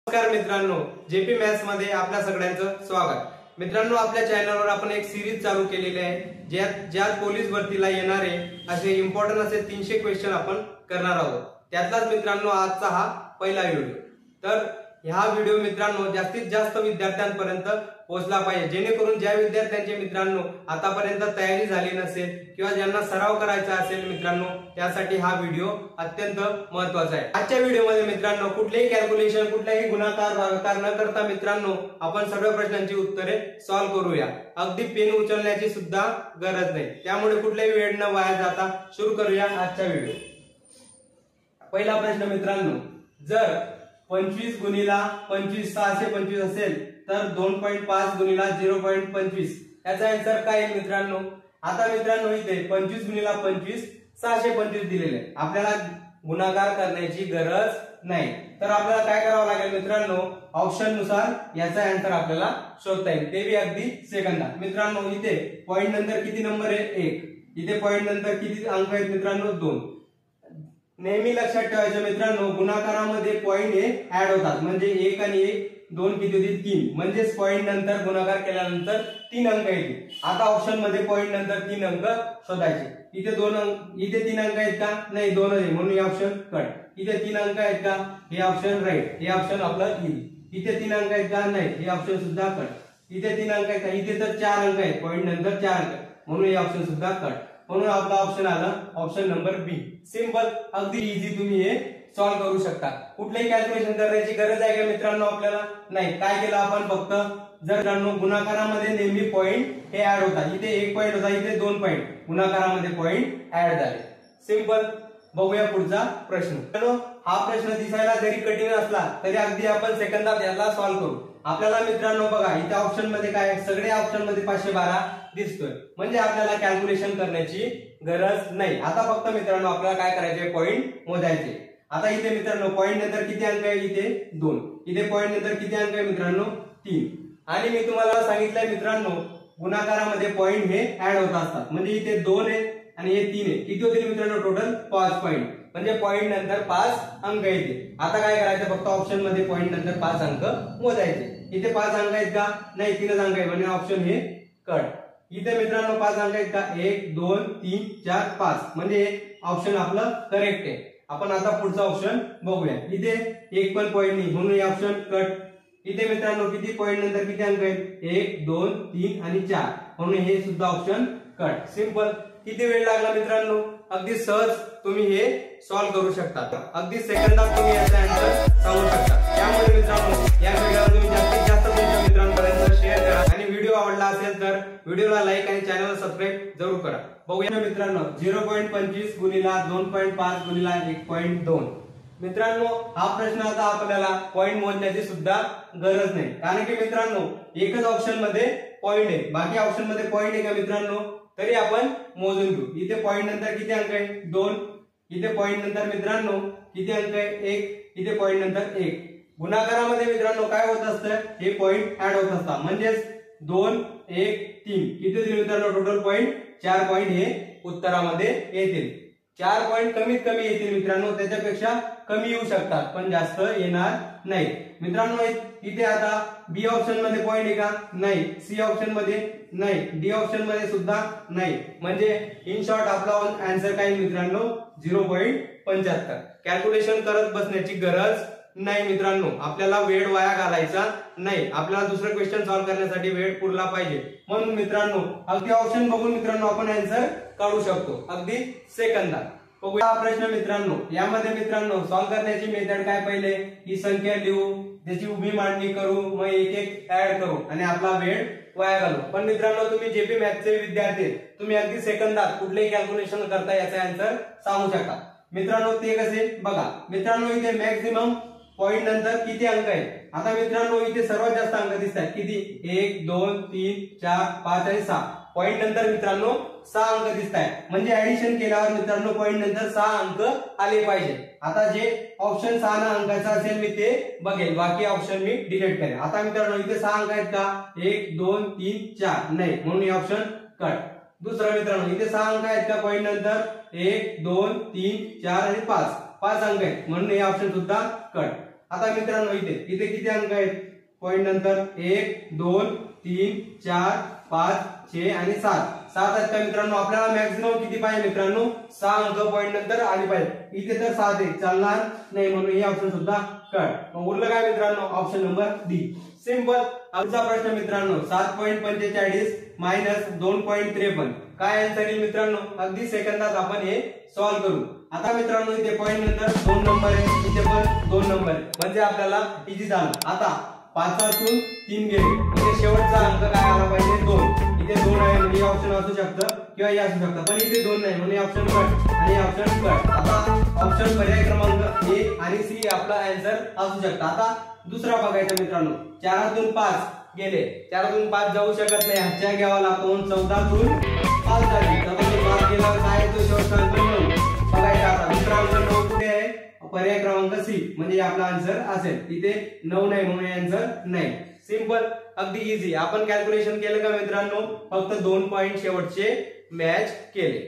नमस्कार मित्रांनो, JP maths मध्ये आपल्या सगळ्यांचं स्वागत। मित्रांनो, आपल्या चॅनलवर आपण एक सिरीज चालू केलेली आहे ज्यात पोलीस भरतीला येणारे असे इम्पॉर्टंट असे 300 क्वेश्चन आपण करणार आहोत। त्यातलाच मित्रांनो आजचा हा पहिला व्हिडिओ। तर ह्या व्हिडिओ मित्रांनो जास्तीत जास्त विद्यार्थ्यांपर्यंत पोहोचला पाहिजे, जेणेकरून ज्या विद्यार्थ्यांचे मित्रांनो आतापर्यंत तयारी झाली नसेल किंवा ज्यांना सराव करायचा असेल मित्रांनो, त्यासाठी हा व्हिडिओ अत्यंत महत्त्वाचा आहे। आजच्या व्हिडिओमध्ये मित्रांनो कुठलेही कॅल्क्युलेशन, कुठलाही गुणाकार भागाकार न करता मित्रांनो आपण सर्व प्रश्नांची उत्तरे सॉल्व्ह करूया। अगदी पेन उचलण्याची सुद्धा गरज नाही, त्यामुळे कुठलाही वेळ न वाया जाता सुरू करूया आजचा व्हिडिओ। पहिला प्रश्न मित्रांनो, जर 25 गुणिला 25 625 असेल तर 2.5 गुणिला 0.25 याचा आन्सर काय आहे मित्रांनो? आता मित्रांनो इथे 25 गुणिला 25 625 दिलेले आहे, आपल्याला गुणाकार करण्याची गरज नाही। तर आपल्याला काय करावं लागेल मित्रांनो, ऑप्शन नुसार याचा आन्सर आपल्याला शोधता येईल, ते बी अगदी सेकंदात। मित्रांनो इथे पॉइंट नंतर किती नंबर आहे? 1। इथे पॉइंट नंतर किती अंक आहेत मित्रांनो? 2। नेहमी लक्षात ठेवायचं मित्रांनो, गुणाकारामध्ये पॉइंट हे ऍड होतात, म्हणजे 1 आणि 1 2 किती होतील? 3। म्हणजेच पॉइंट नंतर गुणाकार केल्यानंतर 3 अंक येतील। आता ऑप्शन मध्ये पॉइंट नंतर 3 अंक शोधायचे। इथे 2 अंक, इथे 3 अंक आहेत का? नाही, 2 आहे, म्हणून हे ऑप्शन कट। इथे 3 अंक आहेत का? हे ऑप्शन राईट, हे ऑप्शन आपलं येईल। इथे 3 अंक आहेत का? नाही, हे ऑप्शन सुद्धा कट। इथे 3 अंक आहेत का? इथे तर 4 अंक आहेत, पॉइंट नंतर 4 अंक, म्हणून हे ऑप्शन सुद्धा कट। म्हणून आपला ऑप्शन आला ऑप्शन नंबर बी। सिंपल, अगदी इझी, तुम्ही हे सॉल्व्ह करू शकता। कुठलेही कॅल्क्युलेशन करण्याची गरज आहे का मित्रांनो आपल्याला? नाही। काय केलं आपण? फक्त जर मित्रांनो गुणाकारामध्ये नेहमी पॉइंट हे ऍड होतात, इथे 1 पॉइंट होता, इथे 2 पॉइंट, गुणाकारामध्ये पॉइंट ऍड झाले। सिंपल। बघूया पुढचा प्रश्न। हा प्रश्न दिसायला जरी कठीण असला तरी अगदी आपण सेकंदात याला सॉल्व्ह करू। आपल्याला मित्रांनो बघा, इथे ऑप्शन मध्ये काय? सगळे ऑप्शन मध्ये 512 दिसतोय, म्हणजे आपल्याला कॅल्क्युलेशन करण्याची गरज नाही। आता फक्त मित्रांनो आपल्याला काय करायचे? पॉइंट मोजायचे। आता इथे मित्रांनो पॉइंट नंतर किती अंक आहे? इथे 2। इथे पॉइंट नंतर किती अंक आहे मित्रांनो? 3। आणि मी तुम्हाला सांगितलंय मित्रांनो, गुणाकारामध्ये पॉइंट हे ऍड होत असतात, म्हणजे इथे 2 आहे आणि हे 3 आहे, किती होतील मित्रांनो? टोटल 5 पॉइंट, म्हणजे पॉइंट नंतर 5 अंक येते। आता काय करायचं? फक्त ऑप्शन मध्ये पॉइंट नंतर 5 अंक मोजायचे। इथे 5 अंक आहेत का? नाही, 3 अंक आहे, म्हणजे ऑप्शन हे कट। इथे मित्रांनो 5 अंक आहेत का? 1 2 3 4 5, म्हणजे ऑप्शन आपलं करेक्ट आहे। आपण आता पुढचा ऑप्शन बघूया। इथे 1 पण पॉइंट नाही, म्हणून हे ऑप्शन कट। इथे मित्रांनो किती पॉइंट नंतर किती अंक आहेत? 1 2 3 आणि 4, म्हणून हे सुद्धा ऑप्शन कट। सिंपल। किती वेळ लागला मित्रांनो? अगदी सहज तुम्ही हे सॉल्व्ह करू शकता, अगदी सेकंदात तुम्ही याचा आन्सर सांगू शकता। त्यामुळे मित्रांनो या व्हिडिओला तुम्ही जास्तीत जास्त तुमच्या मित्रांपर्यंत शेअर करा, आणि व्हिडिओ आवडला असेल तर व्हिडिओला लाईक आणि चॅनलला सबस्क्राइब जरूर करा। बघूया मित्रांनो, 0.25 गुणिला 2.5 गुणिला 1.2। मित्रांनो हा प्रश्न आता आपल्याला पॉइंट मोजण्याची सुद्धा गरज नाही, कारण की मित्रांनो एकच ऑप्शन मध्ये पॉइंट आहे, बाकी ऑप्शन मध्ये पॉइंट आहे का मित्रांनो? तरी आपण मोजून घेऊ। इथे पॉइंट नंतर किती अंक आहे? 2। इथे पॉइंट नंतर मित्रांनो किती अंक आहे? 1। इथे पॉइंट नंतर 1। गुणाकारामध्ये मित्रांनो काय होत असतं? हे पॉइंट ऍड होत असतात, म्हणजेच 2 1 3 किती होतील मित्रांनो? टोटल पॉइंट 4 पॉइंट हे उत्तरामध्ये येतील। 4 पॉइंट कमीत कमी येतील मित्रांनो, त्याच्यापेक्षा कमी येऊ शकतात पण जास्त येणार नाही। मित्रांनो इथे आता बी ऑप्शन मध्ये पॉइंट आहे का? नाही। सी ऑप्शन मध्ये नाही, डी ऑप्शन मध्ये सुद्धा नाही, म्हणजे इन शॉर्ट आपला आन्सर काय मित्रांनो? 0.75। कॅल्क्युलेशन करत बसण्याची गरज नाही मित्रांनो, आपल्याला वेळ वाया घालायचा नाही, आपल्याला दुसरा क्वेश्चन सॉल्व्ह करण्यासाठी वेळ पुरला पाहिजे। म्हणून मित्रांनो अगदी ऑप्शन बघून मित्रांनो आपण आन्सर काढू शकतो अगदी सेकंदात। बघूया हा प्रश्न मित्रांनो। यामध्ये मित्रांनो सॉल्व्ह करण्याची मेथड काय? पहिले ही संख्या लिहू, त्याची उभी मांडणी करू, मग एक एक ऍड करू आणि आपला वेळ वाया घालू। पण मित्रांनो तुम्ही जेपी मॅथ्सचे विद्यार्थी, तुम्ही अगदी सेकंदात कुठलेही कॅल्क्युलेशन करता याचा आन्सर सांगू शकता। मित्रांनो ते कसे? बघा मित्रांनो, इथे मॅक्सिमम पॉइंट नंतर किती अंक आहेत? आता मित्रांनो इथे सर्वात जास्त अंक दिसतात, किती? 1 2 3 4 5 आणि 6। पॉइंट नंतर मित्रांनो 6 अंक दिसतात, म्हणजे ऍडिशन केल्यावर मित्रांनो पॉइंट नंतर 6 अंक आले पाहिजे। आता जे ऑप्शन 6 ना अंकाचा असेल मी ते बघेल, बाकी ऑप्शन मी डिलीट करेल। आता मित्रांनो इथे 6 अंक आहेत का? 1 2 3 4 नाही, म्हणून हे ऑप्शन कट। दुसरा मित्रांनो इथे 6 अंक आहेत का? पॉइंट नंतर 1 2 3 4 आणि 5 अंक आहेत, म्हणून हे ऑप्शन सुद्धा कट। आता मित्रांनो इथे किती अंक आहेत पॉइंट नंतर 1 2 3 4 5 6 आणि 7 आहेत का मित्रांनो आपल्याला मॅक्झिमम किती पाहिजे मित्रांनो 6 अंक पॉइंट नंतर आले पाहिजे इथे तर 7 आहे चालणार नाही म्हणून हे ऑप्शन सुद्धा कट मग उरलं काय मित्रांनो ऑप्शन नंबर डी सिंपल आजचा प्रश्न मित्रांनो 7.45 मायनस 2.53 काय आन्सर येईल मित्रांनो अगदी सेकंदात आपण हे सॉल्व्ह करू आता मित्रांनो इथे पॉइंट नंतर 2 नंबर आहे इथे पण 2 नंबर आहे म्हणजे आपल्याला इझी झालं आता 5तून 3 गेले म्हणजे शेवटचा अंक काय आला पाहिजे 2 इथे 2 आहे म्हणजे ऑप्शन असू शकतं किंवा हे असू शकतं पण इथे 2 नाही म्हणजे ऑप्शन कट आणि ऑप्शन कट आता ऑप्शन पर्याय क्रमांक ए आणि सी आपला आन्सर असू शकतं आता दुसरा बघायचा मित्रांनो 4तून 5 गेले 4तून 5 जाऊ शकत नाही हातच्या घ्यावा लागतो 14तून 5 झाली तर म्हणजे 5 गेला काय तो शेवटचा अंक 9 बघायचा आता दुसरा अंक 9 कुठे आहे पर्याय क्रमांक सी म्हणजे आपला आन्सर असेल इथे 9 नाही म्हणून आन्सर नाही सिंपल अगदी इझी आपण कॅल्क्युलेशन केलं का मित्रांनो फक्त 2 पॉइंट शेवटचे मॅच केले